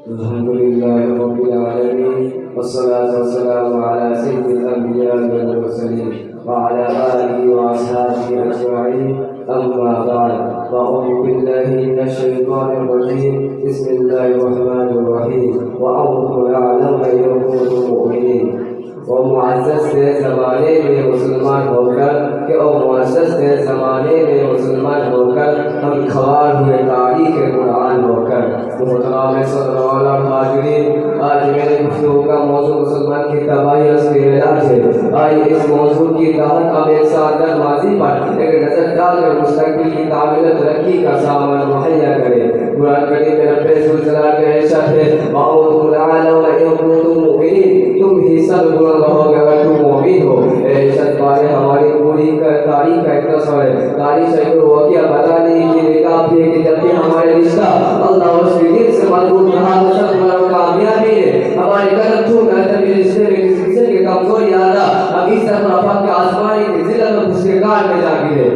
الحمد لله رب العالمين والصلاة والسلام على سيد الأنبياء والمرسلين وعلى آله وأصحابه أجمعين. أما بعد، فأعوذ بالله من الشيطان الرجيم. بسم الله الرحمن الرحيم. وأنتم أعلم إن كنتم مؤمنين. وہ معزز تھے زمانے میں مسلمان ہو کر کہ وہ معزز تھے زمانے میں مسلمان ہو کر ہم خوار ہوئے تاریخ قرآن ہو کر. محترم صلی اللہ علیہ حاضرین، آج میرے گفتگو کا موضوع مسلمان کی تباہی اور اس کے علاج ہے. آئیے اس موضوع کی تحت ہم ایک ساتھ در ماضی پر ایک نظر ڈال کر مستقبل کی تعمیر و ترقی کا سامان مہیا کریں. قرآن کریم میں رب ذوالجلال کا ارشاد ہے، وَأَنْتُمْ أَعْلَمُ إِن كُنتُم مُّؤْمِنِينَ. تم ہی سب گناہ رہو گے اگر تم مومن ہو. ارشاد بارے ہماری پوری تاریخ کا اختصار ہے. تاریخ سے کوئی واقعہ بتانے کے لیے کافی ہے کہ جب بھی ہمارے رشتہ اللہ اور اس کے دین سے مضبوط رہا تو سب ہمارا کامیابی ہے. ہمارے قدم چھوٹ گئے تبھی رشتے میں کسی قسم کی کمزوری آنا اب اس طرح رفت کے آسمانی کی ذلت اور پشتکار میں جا گرے.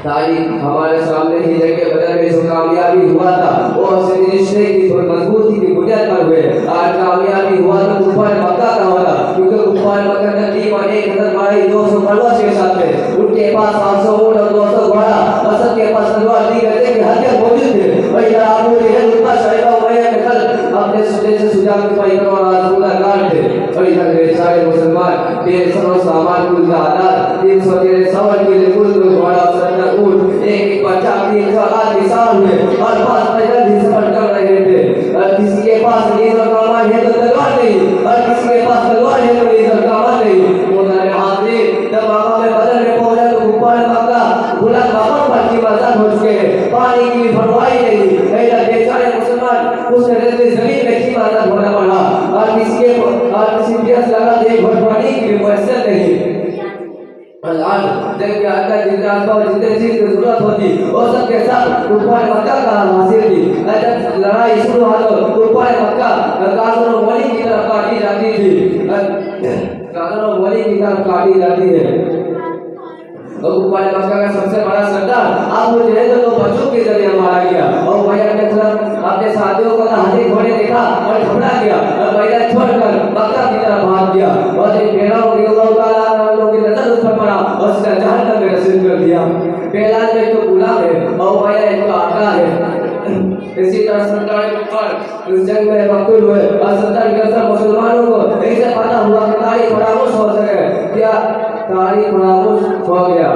تاریخ ہمارے سامنے ہی جگہ بدر میں جو کامیابی ہوا تھا وہ اس رشتے کی مضبوطی کی بنیاد پر ہوئے. آج کامیابی ہوا تو کفار مکہ کا ہوا، کیونکہ کفار مکہ تقریباً 1200 پرواز کے ساتھ تھے. ان کے پاس 500 اونٹ اور 200 گھوڑا، اسد کے پاس تلوار دی گئے کہ ہتھیار موجود تھے. اور ادھر ابو جہل ان کا شیبہ امیہ کے خلق اپنے سونے سے سجا کے پیکر اور رسولہ کار تھے. اور ادھر بیچارے مسلمان بے سر و سامان کل کا آداد 313 سوار کے لیے کل گھوڑا 70 اونٹ ایک بچہ 308 سال ہوئے اور 5 پیدل ہی سفر کر رہے تھے. اور کسی کے پاس نیز اور کمان ہے تو تلوار نہیں، اور کسی کے پاس تلوار ہے تو نیز اور کمان نہیں. مولانا حاضرین، جب مقام بدر میں پہنچا تو کفار مکہ بلند مقام پر کی مزد ہو چکے ہیں، پانی کی پرواہ نہیں. ادھر بیچارے مسلمان اس ریتلی زمین میں کی مزد ہونا پڑا اور کسی پیاس لگا دے گھٹ پانی کی میسر نہیں. آج جنگ کے اندر جتنے اسباب اور جتنے چیز کی ضرورت ہوتی وہ سب کے ساتھ کفار مکہ کا حاصل تھی. جب لڑائی شروع ہوا تو کفار مکہ کافر و ولی کی طرف کاٹی جاتی تھی، کافر و ولی کی طرف کاٹی جاتی ہے. اور کفار مکہ کا سب سے بڑا سردار ابو جہل کو بچوں کے ذریعے مارا گیا. اور بھائی نے اپنے ساتھیوں کو ہاتھی گھوڑے دیکھا اور گھبرا گیا اور میدان چھوڑ کر مکہ کی طرف بھاگ گیا. اور ایک بھیڑا رضی اللہ تعالیٰ عنہ کی نظر اس پر پڑا اور اس کا جہنم میں رسید کر دیا. بیلال میں تو غلام ہے اور بھائی ایک تو آقا ہے. اسی طرح 70 کفار اس جنگ میں مقتول ہوئے اور 70 مسلمانوں کو ایسے پتہ ہوا کہ تاریخ فراموش ہو سکے. کیا تاریخ فراموش ہو گیا؟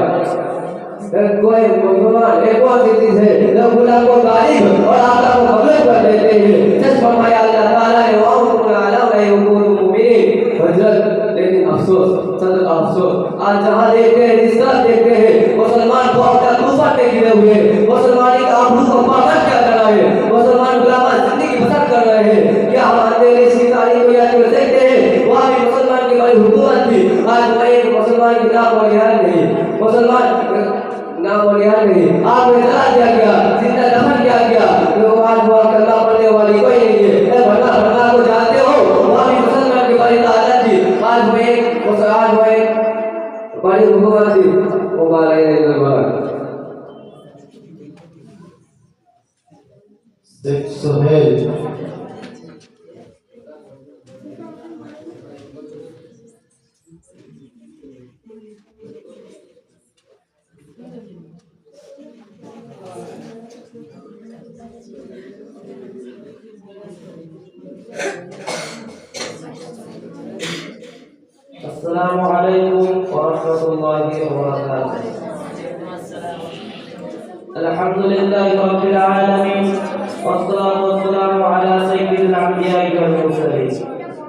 کوئی مسلمان ایک اور چیز ہے جو غلام کو غالب اور آقا کو مغلوب کر دیتے ہیں. جس فرمایا اللہ تعالیٰ نے وَأَنْتُمْ أَعْلَمُ إِن كُنتُم مُّؤْمِنِينَ. حضرت لیکن افسوس، صدق افسوس، آج جہاں دیکھتے ہیں اس طرح دیکھتے ہیں مسلمان کو اپنا دوسر پہ گرے ہوئے، مسلمانی کا آبرو کو پامال کیا کر رہا ہے، مسلمان غلامان زندگی بسر کر رہے ہیں. کیا ہم اندھیرے اس کی تاریخ کو یاد کر سکتے ہیں؟ وہاں بھی مسلمان کی بڑی حکومت تھی. آج میں ایک مسلمان کی نام و نہاد نہیں، مسلمان نام و نہاد نہیں. آپ نے جلا دیا گیا، زندہ دفن کیا گیا. لوگ آج وہاں کلمہ پڑھنے والی کوئی نہیں ہے. اے بھٹا کو جانتے ہو؟ وہاں بھی مسلمان کی بڑی تعداد تھی. آج وہ ایک بڑی حکومت تھی. وہ مارا سہیل السلام علیکم ورحمۃ اللہ وبرکاتہ. الحمد للہ رب العالمین والصلاة والسلام علی سید الانبیاء والمرسلین.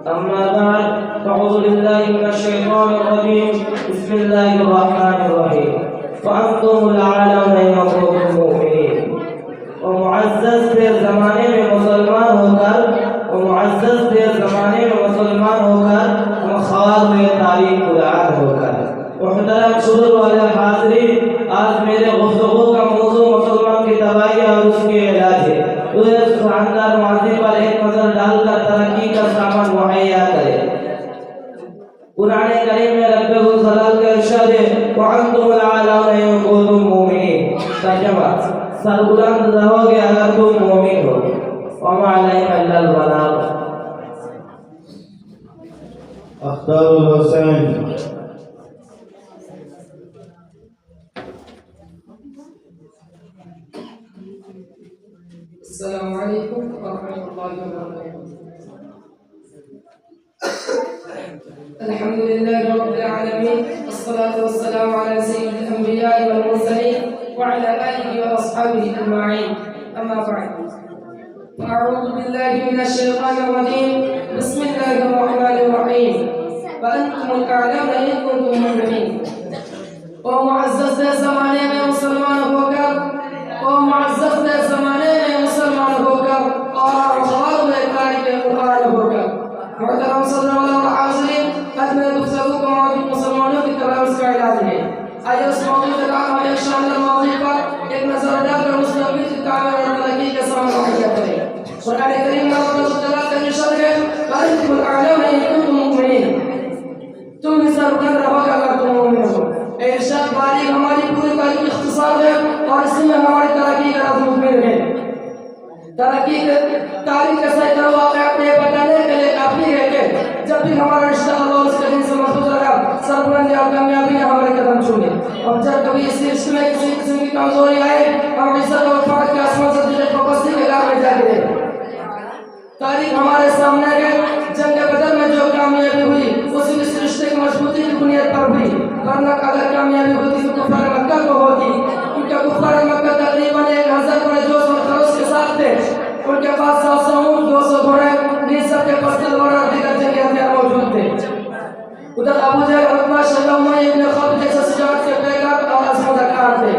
اما بعد فاعوذ باللہ من الشیطان الرجیم. بسم اللہ الرحمن الرحیم. وانتم الاعلون ان کنتم مؤمنین. اور معزز تھے زمانے میں مسلمان ہو کر ہم خوار ہوئے تاریخ قرآن ہو کر. محترم شروع والے حاضرین، آج میرے گفتگو کا موضوع مسلمان کی تباہی اور اس کے علاج ہے. اس شاندار ماضی پر ایک نظر ڈال کر ترقی کا سامان مہیا کرے. قرآن کریم میں رب ذوالجلال کا ارشاد ہے وَأَنْتُمُ الْأَعْلَوْنَ إِن كُنتُم مُّؤْمِنِينَ. ترجمہ: سربلند رہو گے اگر تم مومن ہو. وما علينا إلا البلاغ. اختار الحسين. السلام عليكم ورحمة الله وبركاته. الحمد لله رب العالمين، والصلاة والسلام على سيد الأنبياء والمرسلين وعلى آله وأصحابه أجمعين. أما بعد، أعوذ بالله من الشيطان الرجيم. بسم الله الرحمن الرحيم. وأنتم الأعلون إن كنتم مؤمنين. ومعزز زمانے میں مسلمان ہو کر معزز زمانے میں مسلمان ہو کر اور خواب تاریخ قرآن ہو کر محترم صلی اللہ علیہ وسلم آج میں گفتگو کو موجود مسلمانوں کی طرف کا علاج ہے. آئیے اس موضوع کا ہم ایک شاندار موضوع پر ایک نظر ڈال کر مستقبل کی تعمیر اور ترقی کے سامنے مہیا کریں. قرآن کریم میں اللہ تعالیٰ کا ارشاد ہے وَأَنْتُمُ الْأَعْلَوْنَ إِن كُنتُم مُؤْمِنِينَ. تم ہی سربلند رہو گے اگر تم مومن ہو. ارشاد باری ہماری پوری تاریخ اختصار ہے اور اس میں ہماری ترقی کا راز مکمل ہے. ترقی کے تاریخ کے سائیکل واقعات میں بتانے کے لیے کافی ہے کہ جب بھی ہمارا رشتہ اللہ اور اس کے دین سے محفوظ رہا سربلندی اور کامیابی نے ہمارے قدم چومے. اور جب کبھی اس رشتے میں کسی قسم کی کمزوری آئے ہم عزت اور وفات کے آسمان سے دل کو بستی کے گھر میں جا گرے. تاریخ ہمارے سامنے ہے. جنگ بدر میں جو کامیابی ہوئی اسی اس رشتے کی مضبوطی کی بنیاد پر ہوئی. ورنہ اگر کامیابی ہوتی تو کفار مکہ کو ہوتی، کیونکہ کفار مکہ تقریباً 1000 گھوڑے جوش اور خروش کے ساتھ تھے. ان کے پاس 700 اونٹ، 200 گھوڑے، نیز سب کے پاس تلوار اور دیگر جنگی ہتھیار موجود تھے. ادھر ابو جہل، عتبہ، شیبہ، امیہ ابن خلف جیسے شجاعت کے پیکار اور عظمت کار تھے.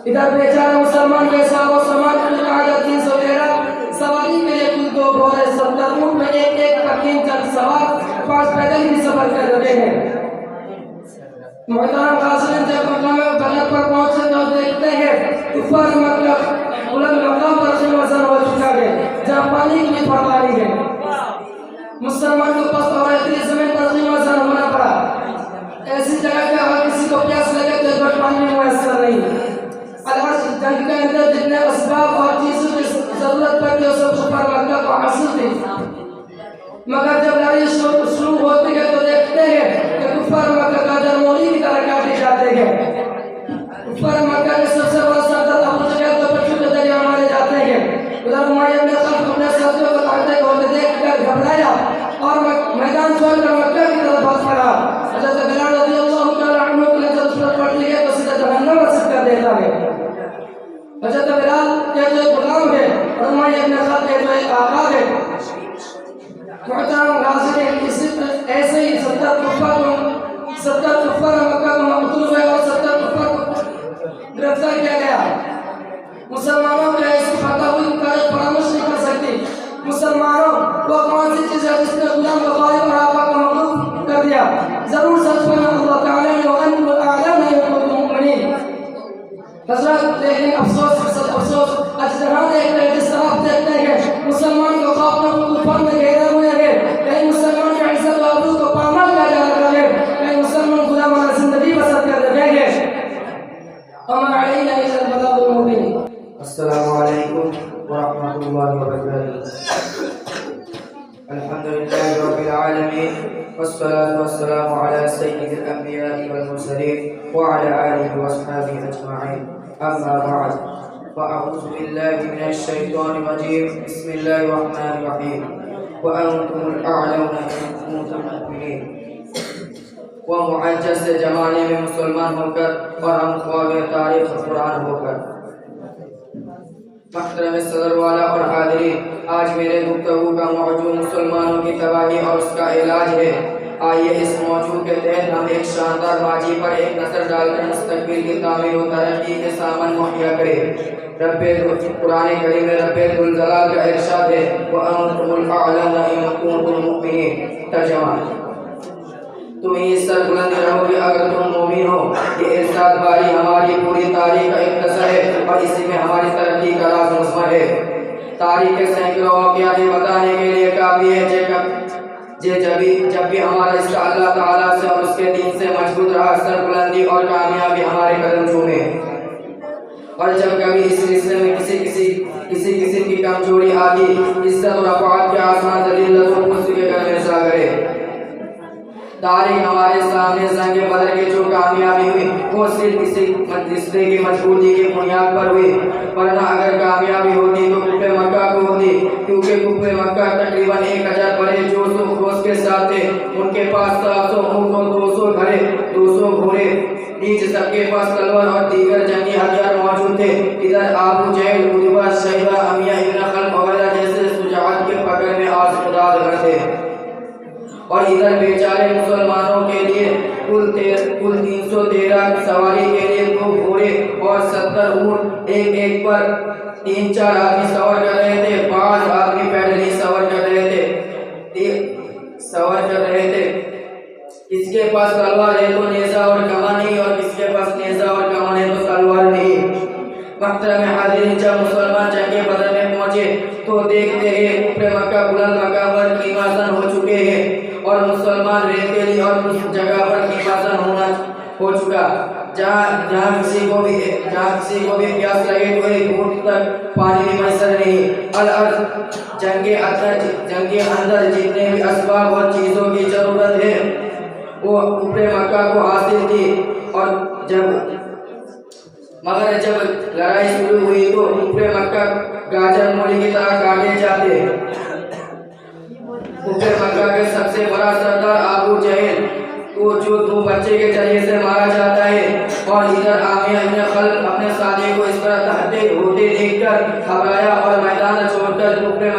ادھر بیچارے مسلمان کے صحابہ و سامان کی تعداد 313، سواری کے لیے کل 2 گھوڑے، 70 اونٹ میں ایک پکین چند سوار، 5 پیدل ہی سفر کر رہے ہیں. محترم حاضرین، جب مقام بدر پر پہنچے تو دیکھتے ہیں کفار مکہ بلند مقام پر سے وزن ہو چکا ہے جہاں پانی کی پڑھائی ہے. مسلمان کو پس اور اتنی زمین پر وزن ہونا پڑا. ایسی جگہ کہ اگر کسی کو پیاس لگے تو ایک گھٹ پانی میسر نہیں. الحال جنگ کے اندر جتنے اسباب اور چیزوں کی ضرورت پڑتی ہے سب کفار مکہ کو حاصل تھی. مگر جب لڑائی شروع ہوتی ہے تو دیکھتے ہیں کہ کفار مکہ کا جرمولی کی طرح کاٹے جاتے ہیں. کفار مکہ کے سب سے بڑا سردار ابو جہل کو بچوں کے ذریعے مارے جاتے ہیں. ادھر امیہ ابن خلف اپنے ساتھیوں کو لڑتے ہوتے دیکھ کر گھبرایا اور میدان چھوڑ کر مکہ کی طرف بھاگ پڑا. حضرت بلال رضی اللہ تعالیٰ عنہ کے لیے جب صورت پڑتی ہے تو سیدھا جہنم میں سٹ کر دیتا ہے. حضرت بلال کے جو غلام ہے اور امیہ ابن خلف کے جو ایک آقا ہے. محترم حاضرین، ایسے ہی 70 کفار مکہ کو مقتول ہوئے اور 70 کفار کو گرفتار کیا گیا. مسلمانوں کے ایسی فتح ہوئی تاریخ فراموش نہیں کر سکتی. مسلمانوں وہ کون سی چیز ہے جس نے غلام کو غالب اور آقا کو مغلوب کر دیا؟ ضرور سچ میں اللہ تعالیٰ نے وَأَنْتُمُ الْأَعْلَوْنَ إِن كُنتُم مُؤْمِنِينَ. حضرت لیکن افسوس آج جہاں دیکھتے ہیں جس طرح دیکھتے ہیں مسلمان کو خوف نہ طوفان میں گھیرے ہوئے ہیں. کہیں مسلمان کی عزت و آبرو کو پامال کیا جا رہا ہے، کہیں مسلمان غلامانہ زندگی بسر کر رہے ہیں. وما علينا إلا البلاغ المبين. السلام علیکم ورحمۃ اللہ وبرکاتہ. الحمد للہ رب العالمین والصلاة والسلام على سید الانبیاء والمرسلین وعلى آلہ واصحابہ اجمعین. اما بعد فاعوذ باللہ من الشیطان الرجیم. بسم اللہ الرحمن الرحیم. وانتم الاعلون ان کنتم مؤمنین. وہ معجز سے زمانے میں مسلمان ہو کر اور ہم خواب تاریخ قرآن ہو کر. محترم صدر والا اور حاضرین، آج میرے گفتگو کا موضوع مسلمانوں کی تباہی اور اس کا علاج ہے. آئیے اس موضوع کے تحت ہم ایک شاندار ماضی پر ایک نظر ڈال کر مستقبل کی تعمیر و ترقی کے سامان مہیا کریں. قرآن کریم میں رب ذوالجلال کا ارشاد ہے وَأَنْتُمُ الْأَعْلَوْنَ إِن كُنتُم مُؤْمِنِينَ. ترجمہ: تم ہی سر بلند رہو گے اگر تم مومن ہو. یہ ارشاد باری ہماری پوری تاریخ کا اختصار ہے اور اسی میں ہماری ترقی کا راز مضمر ہے. تاریخ کے سینکڑوں واقعات بتانے کے لیے کافی ہے جب بھی ہمارا رشتہ اللہ تعالیٰ سے اور اس کے دین سے مضبوط رہا سر بلندی اور کامیابی ہمارے قدم چومے. اور جب کبھی اس رشتے میں کسی کسی قسم کی کمزوری آتی عزت و رفعت کے آسمان ذلت و کرسی کے گھر میں سا کرے۔ تاریخ ہمارے سامنے جنگ بدر کی جو کامیابی ہوئی وہ صرف اسی رشتے کی مضبوطی کی بنیاد پر ہوئی، ورنہ اگر کامیابی ہوتی تو کفر مکہ کو ہوتی، کیونکہ کفر مکہ تقریباً 1000 بڑے جوش و خروش کے ساتھ تھے۔ ان کے پاس 700 اونٹ اور 200 گھوڑے، نیز سب کے پاس تلوار اور دیگر جنگی ہتھیار موجود تھے۔ ادھر ابو جہل، عتبہ، شیبہ، امیہ ابن خلف وغیرہ جیسے شجاعت کے پکڑ میں آزمودہ کرتے، اور ادھر بیچارے مسلمانوں کے لیے کل 313 سواری کے لیے 2 گھوڑے اور 70 اونٹ، ایک پر 3-4 آدمی سوار کر رہے تھے، 5 آدمی پیدل ہی سوار کر رہے تھے۔ کس کے پاس تلوار ہے تو نیزہ اور کمان نہیں، اور کس کے پاس نیزہ اور کمان ہے تو تلوار نہیں۔ محترم حاضرین، جب مسلمان جنگ بدر میں پہنچے تو دیکھتے ہیں کفر مکہ بلند مقام پر خیمہ زن ہو چکے ہیں، اور مسلمان ریتیلی اور اس جگہ پر خیمہ زن ہو چکا جہاں کسی کو بھی پیاس لگے تو ایک گھونٹ تک پانی بھی میسر نہیں۔ الارض جنگ اندر جتنے بھی اسباب اور چیزوں کی ضرورت ہے وہ کفر مکہ کو حاصل تھی، اور مگر جب لڑائی شروع ہوئی تو کفر مکہ گاجر مولی کی طرح کاٹے جاتے۔ کفر مکہ کے سب سے بڑا سردار ابو جہل کو جو 2 بچے کے ذریعے سے مارا جاتا ہے، اور ادھر امیہ ابن خلف اپنے ساتھی کو اس طرح تحتے ہوتے دیکھ کر گھبرایا اور میدان چھوڑ کر کفر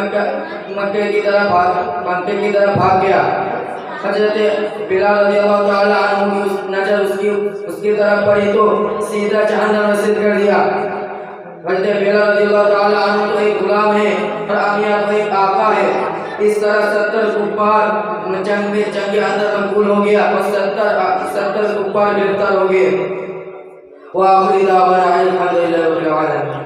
مکہ کی طرف بھاگ گیا۔ حضرت بلال رضی اللہ تعالی عنہ کی نظر اس کی طرف پڑی تو سیدھا جہنم رسید کر دیا۔ حضرت بلال رضی اللہ تعالی عنہ تو ایک غلام ہے اور امیہ تو ایک آقا ہے۔ اس طرح 70 کفار جنگ اندر مقبول ہو گیا اور 70 کفار گرفتار ہو گئے۔ وآخر دعوانا الحمدللہ رب العالمین۔